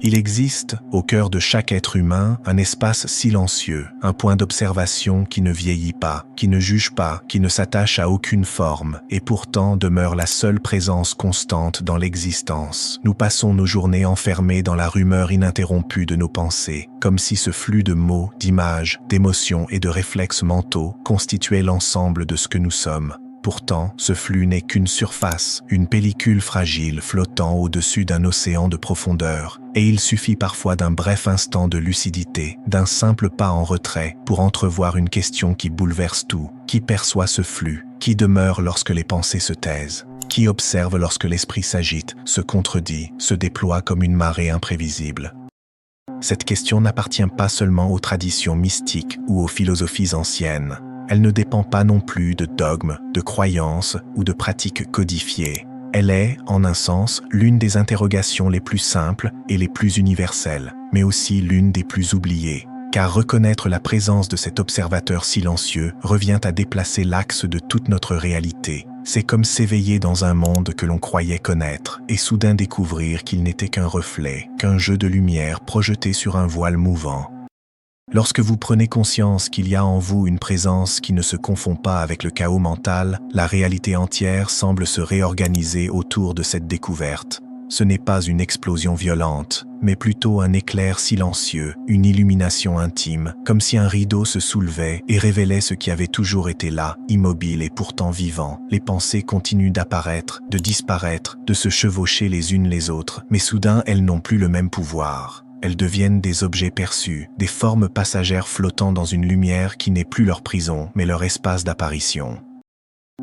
Il existe, au cœur de chaque être humain, un espace silencieux, un point d'observation qui ne vieillit pas, qui ne juge pas, qui ne s'attache à aucune forme, et pourtant demeure la seule présence constante dans l'existence. Nous passons nos journées enfermés dans la rumeur ininterrompue de nos pensées, comme si ce flux de mots, d'images, d'émotions et de réflexes mentaux constituait l'ensemble de ce que nous sommes. Pourtant, ce flux n'est qu'une surface, une pellicule fragile flottant au-dessus d'un océan de profondeur, et il suffit parfois d'un bref instant de lucidité, d'un simple pas en retrait pour entrevoir une question qui bouleverse tout. Qui perçoit ce flux? Qui demeure lorsque les pensées se taisent? Qui observe lorsque l'esprit s'agite, se contredit, se déploie comme une marée imprévisible? Cette question n'appartient pas seulement aux traditions mystiques ou aux philosophies anciennes. Elle ne dépend pas non plus de dogmes, de croyances ou de pratiques codifiées. Elle est, en un sens, l'une des interrogations les plus simples et les plus universelles, mais aussi l'une des plus oubliées. Car reconnaître la présence de cet observateur silencieux revient à déplacer l'axe de toute notre réalité. C'est comme s'éveiller dans un monde que l'on croyait connaître et soudain découvrir qu'il n'était qu'un reflet, qu'un jeu de lumière projeté sur un voile mouvant. Lorsque vous prenez conscience qu'il y a en vous une présence qui ne se confond pas avec le chaos mental, la réalité entière semble se réorganiser autour de cette découverte. Ce n'est pas une explosion violente, mais plutôt un éclair silencieux, une illumination intime, comme si un rideau se soulevait et révélait ce qui avait toujours été là, immobile et pourtant vivant. Les pensées continuent d'apparaître, de disparaître, de se chevaucher les unes les autres, mais soudain elles n'ont plus le même pouvoir. Elles deviennent des objets perçus, des formes passagères flottant dans une lumière qui n'est plus leur prison, mais leur espace d'apparition.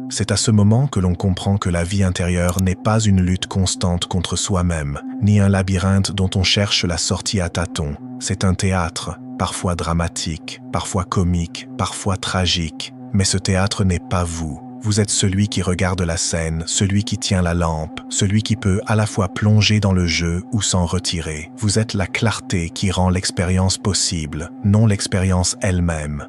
C'est à ce moment que l'on comprend que la vie intérieure n'est pas une lutte constante contre soi-même, ni un labyrinthe dont on cherche la sortie à tâtons. C'est un théâtre, parfois dramatique, parfois comique, parfois tragique. Mais ce théâtre n'est pas vous. Vous êtes celui qui regarde la scène, celui qui tient la lampe, celui qui peut à la fois plonger dans le jeu ou s'en retirer. Vous êtes la clarté qui rend l'expérience possible, non l'expérience elle-même.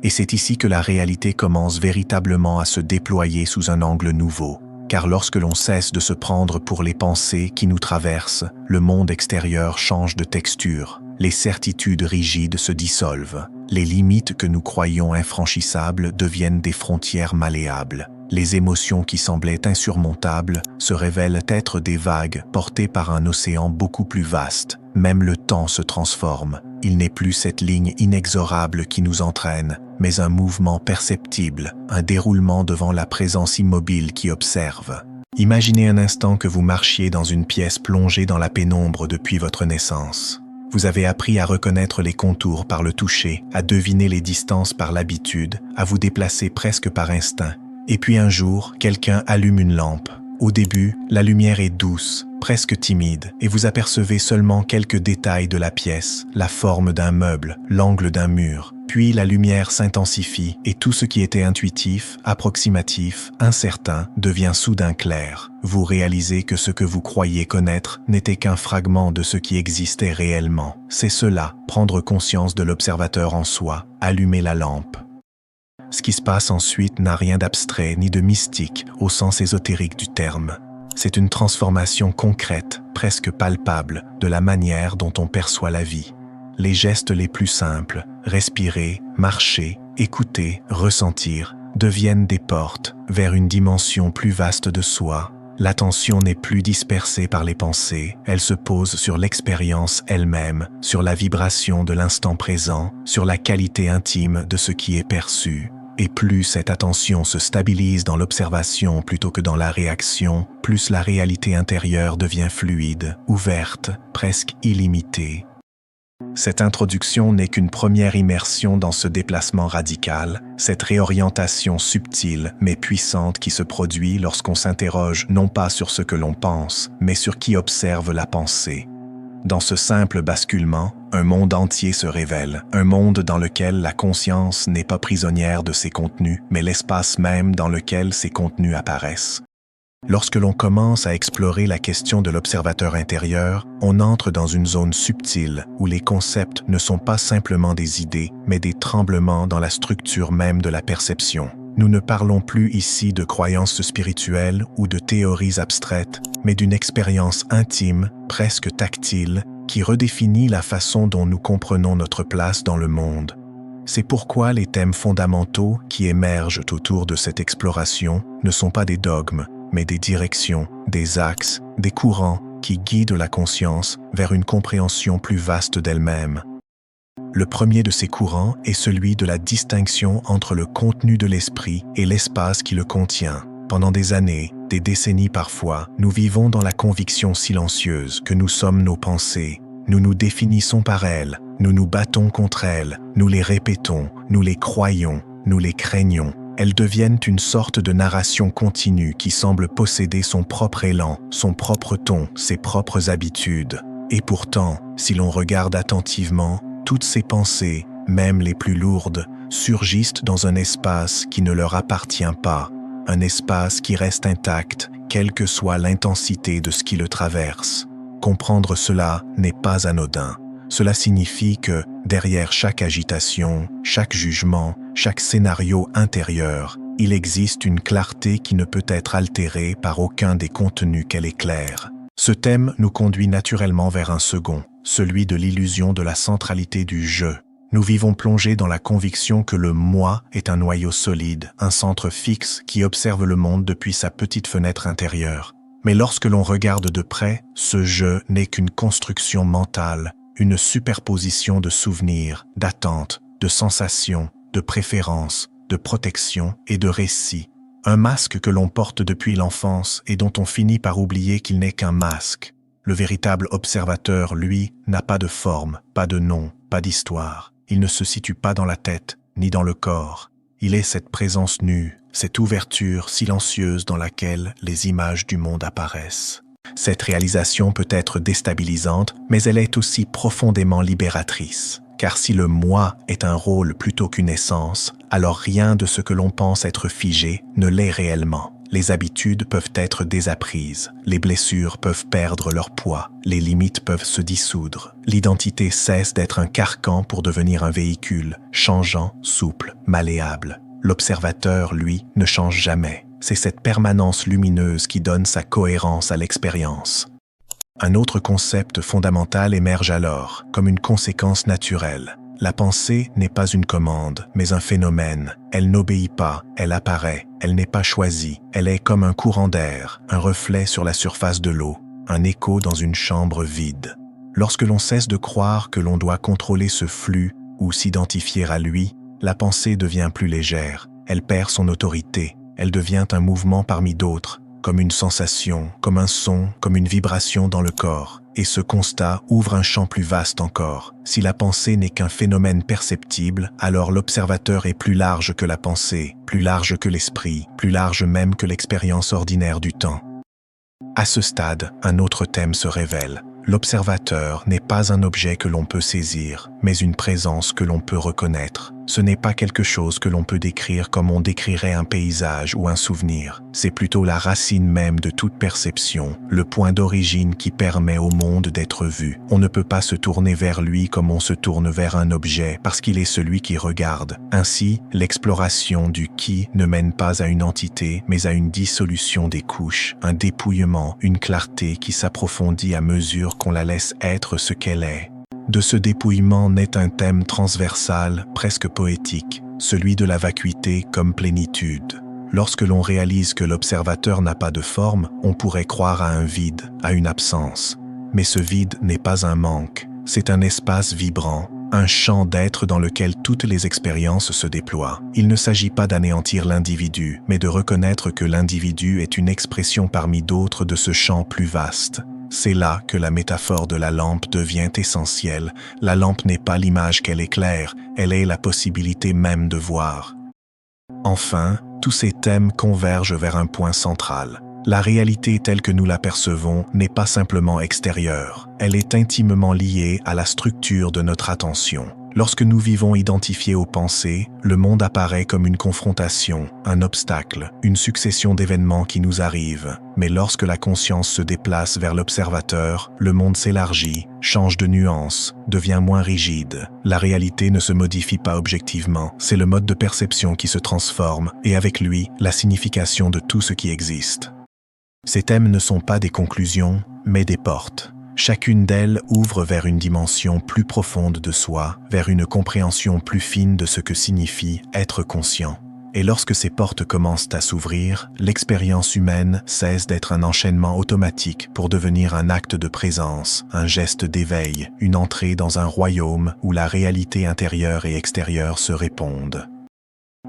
Et c'est ici que la réalité commence véritablement à se déployer sous un angle nouveau. Car lorsque l'on cesse de se prendre pour les pensées qui nous traversent, le monde extérieur change de texture. Les certitudes rigides se dissolvent. Les limites que nous croyions infranchissables deviennent des frontières malléables. Les émotions qui semblaient insurmontables se révèlent être des vagues portées par un océan beaucoup plus vaste. Même le temps se transforme. Il n'est plus cette ligne inexorable qui nous entraîne, mais un mouvement perceptible, un déroulement devant la présence immobile qui observe. Imaginez un instant que vous marchiez dans une pièce plongée dans la pénombre depuis votre naissance. Vous avez appris à reconnaître les contours par le toucher, à deviner les distances par l'habitude, à vous déplacer presque par instinct. Et puis un jour, quelqu'un allume une lampe. Au début, la lumière est douce, presque timide, et vous apercevez seulement quelques détails de la pièce, la forme d'un meuble, l'angle d'un mur. Puis la lumière s'intensifie et tout ce qui était intuitif, approximatif, incertain devient soudain clair. Vous réalisez que ce que vous croyiez connaître n'était qu'un fragment de ce qui existait réellement. C'est cela, prendre conscience de l'observateur en soi, allumer la lampe. Ce qui se passe ensuite n'a rien d'abstrait ni de mystique au sens ésotérique du terme. C'est une transformation concrète, presque palpable, de la manière dont on perçoit la vie. Les gestes les plus simples, respirer, marcher, écouter, ressentir, deviennent des portes vers une dimension plus vaste de soi. L'attention n'est plus dispersée par les pensées, elle se pose sur l'expérience elle-même, sur la vibration de l'instant présent, sur la qualité intime de ce qui est perçu. Et plus cette attention se stabilise dans l'observation plutôt que dans la réaction, plus la réalité intérieure devient fluide, ouverte, presque illimitée. Cette introduction n'est qu'une première immersion dans ce déplacement radical, cette réorientation subtile mais puissante qui se produit lorsqu'on s'interroge non pas sur ce que l'on pense, mais sur qui observe la pensée. Dans ce simple basculement, un monde entier se révèle, un monde dans lequel la conscience n'est pas prisonnière de ses contenus, mais l'espace même dans lequel ces contenus apparaissent. Lorsque l'on commence à explorer la question de l'observateur intérieur, on entre dans une zone subtile où les concepts ne sont pas simplement des idées, mais des tremblements dans la structure même de la perception. Nous ne parlons plus ici de croyances spirituelles ou de théories abstraites, mais d'une expérience intime, presque tactile, qui redéfinit la façon dont nous comprenons notre place dans le monde. C'est pourquoi les thèmes fondamentaux qui émergent autour de cette exploration ne sont pas des dogmes, mais des directions, des axes, des courants qui guident la conscience vers une compréhension plus vaste d'elle-même. Le premier de ces courants est celui de la distinction entre le contenu de l'esprit et l'espace qui le contient. Pendant des années, des décennies parfois, nous vivons dans la conviction silencieuse que nous sommes nos pensées. Nous nous définissons par elles, nous nous battons contre elles, nous les répétons, nous les croyons, nous les craignons. Elles deviennent une sorte de narration continue qui semble posséder son propre élan, son propre ton, ses propres habitudes. Et pourtant, si l'on regarde attentivement, toutes ces pensées, même les plus lourdes, surgissent dans un espace qui ne leur appartient pas, un espace qui reste intact, quelle que soit l'intensité de ce qui le traverse. Comprendre cela n'est pas anodin. Cela signifie que, derrière chaque agitation, chaque jugement, chaque scénario intérieur, il existe une clarté qui ne peut être altérée par aucun des contenus qu'elle éclaire. Ce thème nous conduit naturellement vers un second, celui de l'illusion de la centralité du « je ». Nous vivons plongés dans la conviction que le « moi » est un noyau solide, un centre fixe qui observe le monde depuis sa petite fenêtre intérieure. Mais lorsque l'on regarde de près, ce « je » n'est qu'une construction mentale, une superposition de souvenirs, d'attentes, de sensations, de préférences, de protection et de récits. Un masque que l'on porte depuis l'enfance et dont on finit par oublier qu'il n'est qu'un masque. Le véritable observateur, lui, n'a pas de forme, pas de nom, pas d'histoire. Il ne se situe pas dans la tête, ni dans le corps. Il est cette présence nue, cette ouverture silencieuse dans laquelle les images du monde apparaissent. Cette réalisation peut être déstabilisante, mais elle est aussi profondément libératrice. Car si le « moi » est un rôle plutôt qu'une essence, alors rien de ce que l'on pense être figé ne l'est réellement. Les habitudes peuvent être désapprises, les blessures peuvent perdre leur poids, les limites peuvent se dissoudre. L'identité cesse d'être un carcan pour devenir un véhicule, changeant, souple, malléable. L'observateur, lui, ne change jamais. C'est cette permanence lumineuse qui donne sa cohérence à l'expérience. Un autre concept fondamental émerge alors, comme une conséquence naturelle. La pensée n'est pas une commande, mais un phénomène. Elle n'obéit pas, elle apparaît, elle n'est pas choisie. Elle est comme un courant d'air, un reflet sur la surface de l'eau, un écho dans une chambre vide. Lorsque l'on cesse de croire que l'on doit contrôler ce flux ou s'identifier à lui, la pensée devient plus légère, elle perd son autorité, elle devient un mouvement parmi d'autres, comme une sensation, comme un son, comme une vibration dans le corps. Et ce constat ouvre un champ plus vaste encore. Si la pensée n'est qu'un phénomène perceptible, alors l'observateur est plus large que la pensée, plus large que l'esprit, plus large même que l'expérience ordinaire du temps. À ce stade, un autre thème se révèle. L'observateur n'est pas un objet que l'on peut saisir, mais une présence que l'on peut reconnaître. Ce n'est pas quelque chose que l'on peut décrire comme on décrirait un paysage ou un souvenir. C'est plutôt la racine même de toute perception, le point d'origine qui permet au monde d'être vu. On ne peut pas se tourner vers lui comme on se tourne vers un objet, parce qu'il est celui qui regarde. Ainsi, l'exploration du qui ne mène pas à une entité, mais à une dissolution des couches, un dépouillement, une clarté qui s'approfondit à mesure qu'on la laisse être ce qu'elle est. De ce dépouillement naît un thème transversal, presque poétique, celui de la vacuité comme plénitude. Lorsque l'on réalise que l'observateur n'a pas de forme, on pourrait croire à un vide, à une absence. Mais ce vide n'est pas un manque, c'est un espace vibrant, un champ d'être dans lequel toutes les expériences se déploient. Il ne s'agit pas d'anéantir l'individu, mais de reconnaître que l'individu est une expression parmi d'autres de ce champ plus vaste. C'est là que la métaphore de la lampe devient essentielle. La lampe n'est pas l'image qu'elle éclaire, elle est la possibilité même de voir. Enfin, tous ces thèmes convergent vers un point central. La réalité telle que nous la percevons n'est pas simplement extérieure, elle est intimement liée à la structure de notre attention. Lorsque nous vivons identifiés aux pensées, le monde apparaît comme une confrontation, un obstacle, une succession d'événements qui nous arrivent. Mais lorsque la conscience se déplace vers l'observateur, le monde s'élargit, change de nuance, devient moins rigide. La réalité ne se modifie pas objectivement, c'est le mode de perception qui se transforme, et avec lui, la signification de tout ce qui existe. Ces thèmes ne sont pas des conclusions, mais des portes. Chacune d'elles ouvre vers une dimension plus profonde de soi, vers une compréhension plus fine de ce que signifie être conscient. Et lorsque ces portes commencent à s'ouvrir, l'expérience humaine cesse d'être un enchaînement automatique pour devenir un acte de présence, un geste d'éveil, une entrée dans un royaume où la réalité intérieure et extérieure se répondent.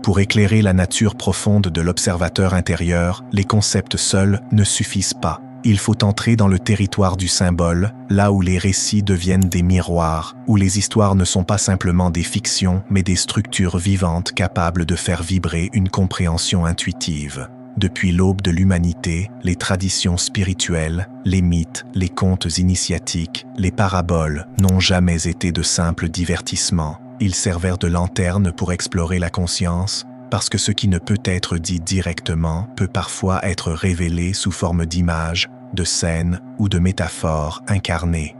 Pour éclairer la nature profonde de l'observateur intérieur, les concepts seuls ne suffisent pas. Il faut entrer dans le territoire du symbole, là où les récits deviennent des miroirs, où les histoires ne sont pas simplement des fictions, mais des structures vivantes capables de faire vibrer une compréhension intuitive. Depuis l'aube de l'humanité, les traditions spirituelles, les mythes, les contes initiatiques, les paraboles n'ont jamais été de simples divertissements. Ils servèrent de lanterne pour explorer la conscience, parce que ce qui ne peut être dit directement peut parfois être révélé sous forme d'images, de scènes ou de métaphores incarnées.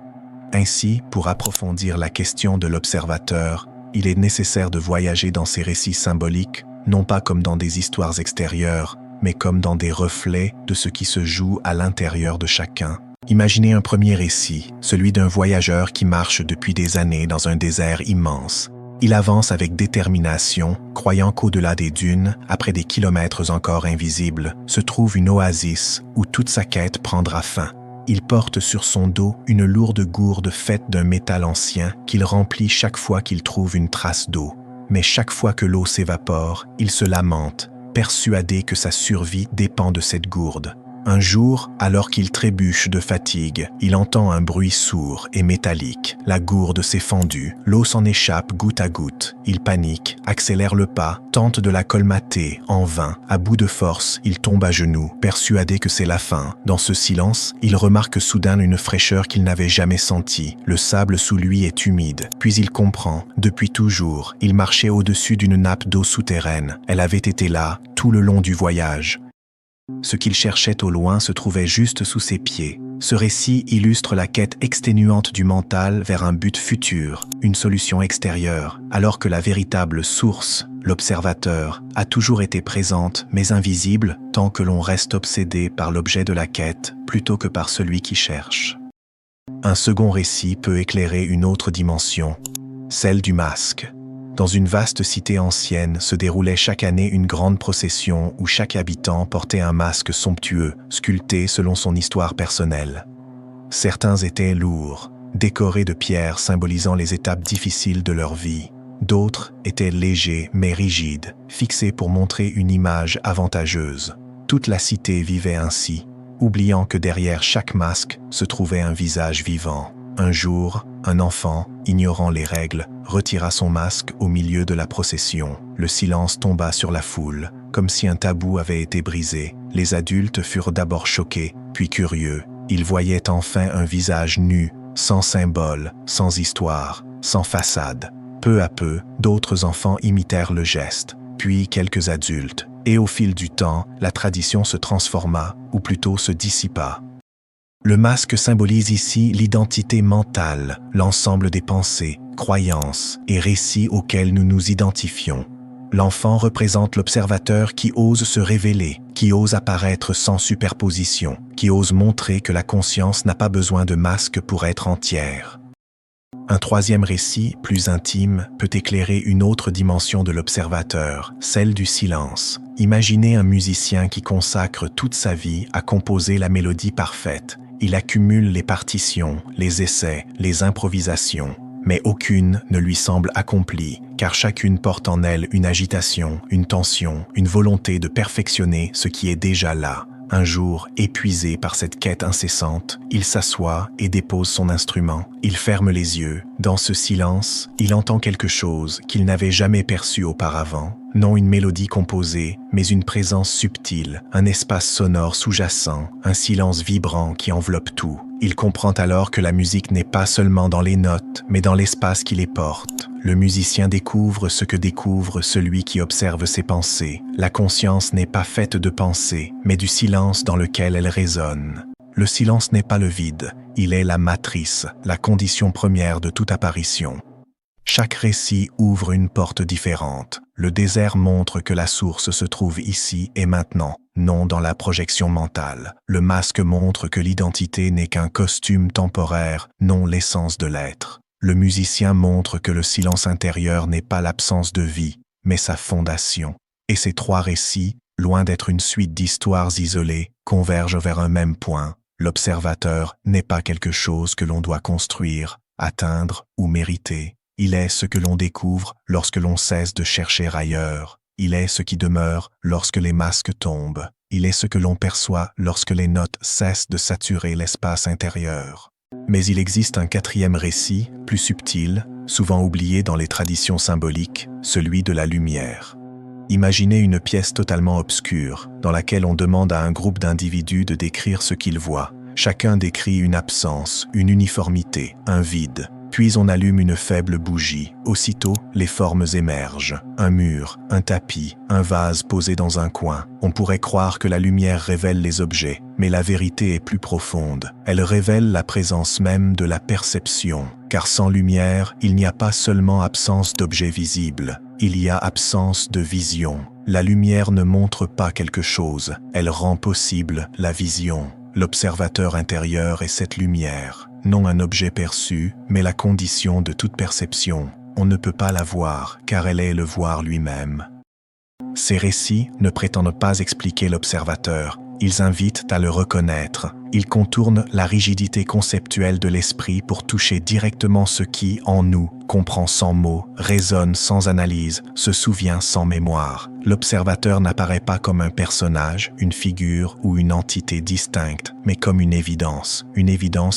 Ainsi, pour approfondir la question de l'observateur, il est nécessaire de voyager dans ces récits symboliques, non pas comme dans des histoires extérieures, mais comme dans des reflets de ce qui se joue à l'intérieur de chacun. Imaginez un premier récit, celui d'un voyageur qui marche depuis des années dans un désert immense. Il avance avec détermination, croyant qu'au-delà des dunes, après des kilomètres encore invisibles, se trouve une oasis où toute sa quête prendra fin. Il porte sur son dos une lourde gourde faite d'un métal ancien qu'il remplit chaque fois qu'il trouve une trace d'eau. Mais chaque fois que l'eau s'évapore, il se lamente, persuadé que sa survie dépend de cette gourde. Un jour, alors qu'il trébuche de fatigue, il entend un bruit sourd et métallique. La gourde s'est fendue, l'eau s'en échappe goutte à goutte. Il panique, accélère le pas, tente de la colmater, en vain. À bout de force, il tombe à genoux, persuadé que c'est la fin. Dans ce silence, il remarque soudain une fraîcheur qu'il n'avait jamais sentie. Le sable sous lui est humide. Puis il comprend, depuis toujours, il marchait au-dessus d'une nappe d'eau souterraine. Elle avait été là, tout le long du voyage. Ce qu'il cherchait au loin se trouvait juste sous ses pieds. Ce récit illustre la quête exténuante du mental vers un but futur, une solution extérieure, alors que la véritable source, l'observateur, a toujours été présente mais invisible tant que l'on reste obsédé par l'objet de la quête plutôt que par celui qui cherche. Un second récit peut éclairer une autre dimension, celle du masque. Dans une vaste cité ancienne se déroulait chaque année une grande procession où chaque habitant portait un masque somptueux, sculpté selon son histoire personnelle. Certains étaient lourds, décorés de pierres symbolisant les étapes difficiles de leur vie. D'autres étaient légers mais rigides, fixés pour montrer une image avantageuse. Toute la cité vivait ainsi, oubliant que derrière chaque masque se trouvait un visage vivant. Un jour, un enfant, ignorant les règles, retira son masque au milieu de la procession. Le silence tomba sur la foule, comme si un tabou avait été brisé. Les adultes furent d'abord choqués, puis curieux. Ils voyaient enfin un visage nu, sans symbole, sans histoire, sans façade. Peu à peu, d'autres enfants imitèrent le geste, puis quelques adultes. Et au fil du temps, la tradition se transforma, ou plutôt se dissipa. Le masque symbolise ici l'identité mentale, l'ensemble des pensées, croyances et récits auxquels nous nous identifions. L'enfant représente l'observateur qui ose se révéler, qui ose apparaître sans superposition, qui ose montrer que la conscience n'a pas besoin de masque pour être entière. Un troisième récit, plus intime, peut éclairer une autre dimension de l'observateur, celle du silence. Imaginez un musicien qui consacre toute sa vie à composer la mélodie parfaite. Il accumule les partitions, les essais, les improvisations, mais aucune ne lui semble accomplie, car chacune porte en elle une agitation, une tension, une volonté de perfectionner ce qui est déjà là. Un jour, épuisé par cette quête incessante, il s'assoit et dépose son instrument. Il ferme les yeux. Dans ce silence, il entend quelque chose qu'il n'avait jamais perçu auparavant. Non une mélodie composée, mais une présence subtile, un espace sonore sous-jacent, un silence vibrant qui enveloppe tout. Il comprend alors que la musique n'est pas seulement dans les notes, mais dans l'espace qui les porte. Le musicien découvre ce que découvre celui qui observe ses pensées. La conscience n'est pas faite de pensées, mais du silence dans lequel elle résonne. Le silence n'est pas le vide, il est la matrice, la condition première de toute apparition. Chaque récit ouvre une porte différente. Le désert montre que la source se trouve ici et maintenant, non dans la projection mentale. Le masque montre que l'identité n'est qu'un costume temporaire, non l'essence de l'être. Le musicien montre que le silence intérieur n'est pas l'absence de vie, mais sa fondation. Et ces trois récits, loin d'être une suite d'histoires isolées, convergent vers un même point. L'observateur n'est pas quelque chose que l'on doit construire, atteindre ou mériter. Il est ce que l'on découvre lorsque l'on cesse de chercher ailleurs. Il est ce qui demeure lorsque les masques tombent. Il est ce que l'on perçoit lorsque les notes cessent de saturer l'espace intérieur. Mais il existe un quatrième récit, plus subtil, souvent oublié dans les traditions symboliques, celui de la lumière. Imaginez une pièce totalement obscure, dans laquelle on demande à un groupe d'individus de décrire ce qu'ils voient. Chacun décrit une absence, une uniformité, un vide. Puis on allume une faible bougie. Aussitôt, les formes émergent. Un mur, un tapis, un vase posé dans un coin. On pourrait croire que la lumière révèle les objets, mais la vérité est plus profonde. Elle révèle la présence même de la perception. Car sans lumière, il n'y a pas seulement absence d'objets visibles. Il y a absence de vision. La lumière ne montre pas quelque chose. Elle rend possible la vision. L'observateur intérieur est cette lumière. Non un objet perçu, mais la condition de toute perception. On ne peut pas la voir, car elle est le voir lui-même. Ces récits ne prétendent pas expliquer l'observateur, ils invitent à le reconnaître. Ils contournent la rigidité conceptuelle de l'esprit pour toucher directement ce qui, en nous, comprend sans mots, raisonne sans analyse, se souvient sans mémoire. L'observateur n'apparaît pas comme un personnage, une figure ou une entité distincte, mais comme une évidence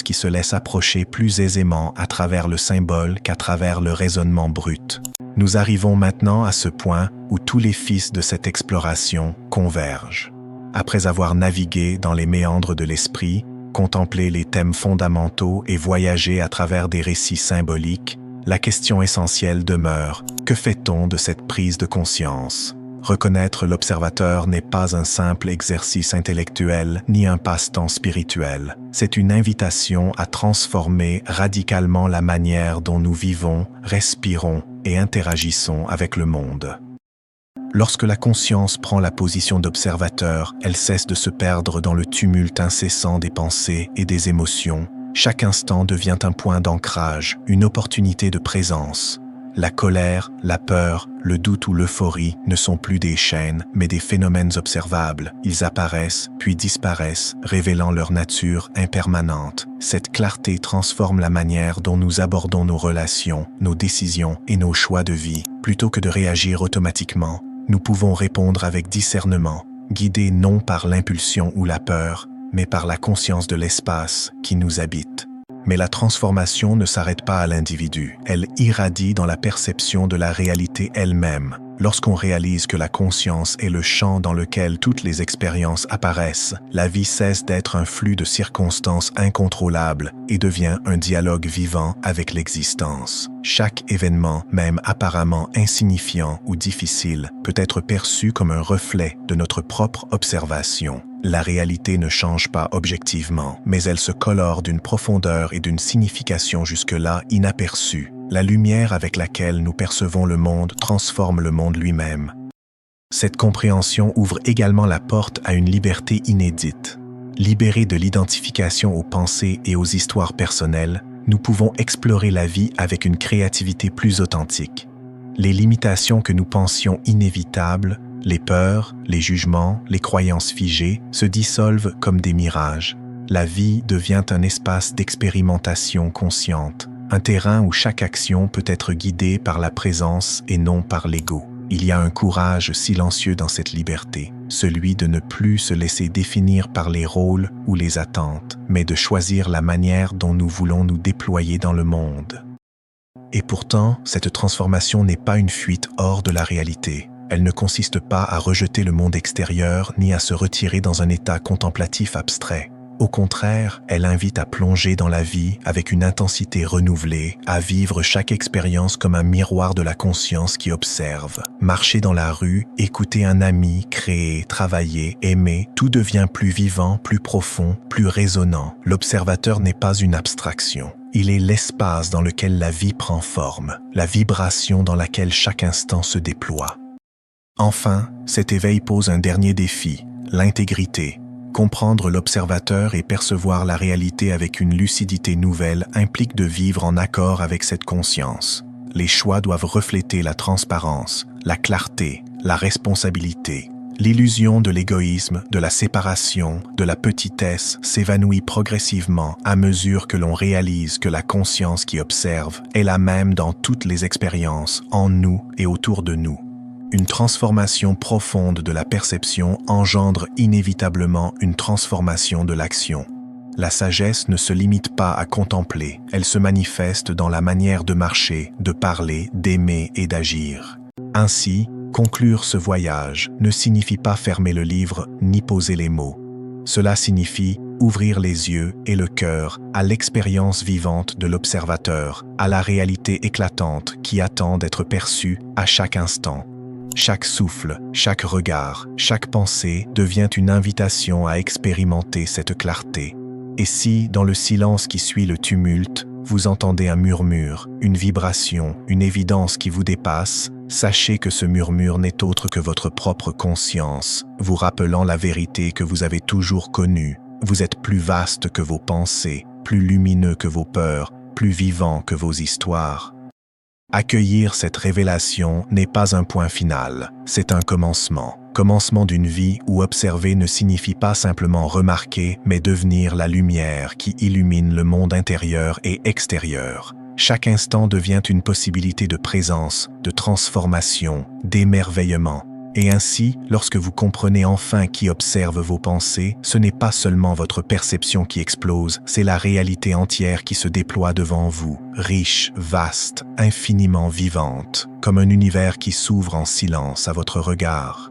qui se laisse approcher plus aisément à travers le symbole qu'à travers le raisonnement brut. Nous arrivons maintenant à ce point où tous les fils de cette exploration convergent. Après avoir navigué dans les méandres de l'esprit, contemplé les thèmes fondamentaux et voyagé à travers des récits symboliques, la question essentielle demeure: que fait-on de cette prise de conscience? Reconnaître l'observateur n'est pas un simple exercice intellectuel ni un passe-temps spirituel. C'est une invitation à transformer radicalement la manière dont nous vivons, respirons et interagissons avec le monde. Lorsque la conscience prend la position d'observateur, elle cesse de se perdre dans le tumulte incessant des pensées et des émotions. Chaque instant devient un point d'ancrage, une opportunité de présence. La colère, la peur, le doute ou l'euphorie ne sont plus des chaînes, mais des phénomènes observables. Ils apparaissent, puis disparaissent, révélant leur nature impermanente. Cette clarté transforme la manière dont nous abordons nos relations, nos décisions et nos choix de vie. Plutôt que de réagir automatiquement, nous pouvons répondre avec discernement, guidés non par l'impulsion ou la peur, mais par la conscience de l'espace qui nous habite. Mais la transformation ne s'arrête pas à l'individu, elle irradie dans la perception de la réalité elle-même. Lorsqu'on réalise que la conscience est le champ dans lequel toutes les expériences apparaissent, la vie cesse d'être un flux de circonstances incontrôlables et devient un dialogue vivant avec l'existence. Chaque événement, même apparemment insignifiant ou difficile, peut être perçu comme un reflet de notre propre observation. La réalité ne change pas objectivement, mais elle se colore d'une profondeur et d'une signification jusque-là inaperçues. La lumière avec laquelle nous percevons le monde transforme le monde lui-même. Cette compréhension ouvre également la porte à une liberté inédite. Libérés de l'identification aux pensées et aux histoires personnelles, nous pouvons explorer la vie avec une créativité plus authentique. Les limitations que nous pensions inévitables, les peurs, les jugements, les croyances figées, se dissolvent comme des mirages. La vie devient un espace d'expérimentation consciente, un terrain où chaque action peut être guidée par la présence et non par l'ego. Il y a un courage silencieux dans cette liberté, celui de ne plus se laisser définir par les rôles ou les attentes, mais de choisir la manière dont nous voulons nous déployer dans le monde. Et pourtant, cette transformation n'est pas une fuite hors de la réalité. Elle ne consiste pas à rejeter le monde extérieur ni à se retirer dans un état contemplatif abstrait. Au contraire, elle invite à plonger dans la vie avec une intensité renouvelée, à vivre chaque expérience comme un miroir de la conscience qui observe. Marcher dans la rue, écouter un ami, créer, travailler, aimer, tout devient plus vivant, plus profond, plus résonnant. L'observateur n'est pas une abstraction. Il est l'espace dans lequel la vie prend forme, la vibration dans laquelle chaque instant se déploie. Enfin, cet éveil pose un dernier défi, l'intégrité. Comprendre l'observateur et percevoir la réalité avec une lucidité nouvelle implique de vivre en accord avec cette conscience. Les choix doivent refléter la transparence, la clarté, la responsabilité. L'illusion de l'égoïsme, de la séparation, de la petitesse s'évanouit progressivement à mesure que l'on réalise que la conscience qui observe est la même dans toutes les expériences, en nous et autour de nous. Une transformation profonde de la perception engendre inévitablement une transformation de l'action. La sagesse ne se limite pas à contempler, elle se manifeste dans la manière de marcher, de parler, d'aimer et d'agir. Ainsi, conclure ce voyage ne signifie pas fermer le livre ni poser les mots. Cela signifie ouvrir les yeux et le cœur à l'expérience vivante de l'observateur, à la réalité éclatante qui attend d'être perçue à chaque instant. Chaque souffle, chaque regard, chaque pensée devient une invitation à expérimenter cette clarté. Et si, dans le silence qui suit le tumulte, vous entendez un murmure, une vibration, une évidence qui vous dépasse, sachez que ce murmure n'est autre que votre propre conscience, vous rappelant la vérité que vous avez toujours connue. Vous êtes plus vaste que vos pensées, plus lumineux que vos peurs, plus vivant que vos histoires. Accueillir cette révélation n'est pas un point final, c'est un commencement. Commencement d'une vie où observer ne signifie pas simplement remarquer, mais devenir la lumière qui illumine le monde intérieur et extérieur. Chaque instant devient une possibilité de présence, de transformation, d'émerveillement. Et ainsi, lorsque vous comprenez enfin qui observe vos pensées, ce n'est pas seulement votre perception qui explose, c'est la réalité entière qui se déploie devant vous, riche, vaste, infiniment vivante, comme un univers qui s'ouvre en silence à votre regard.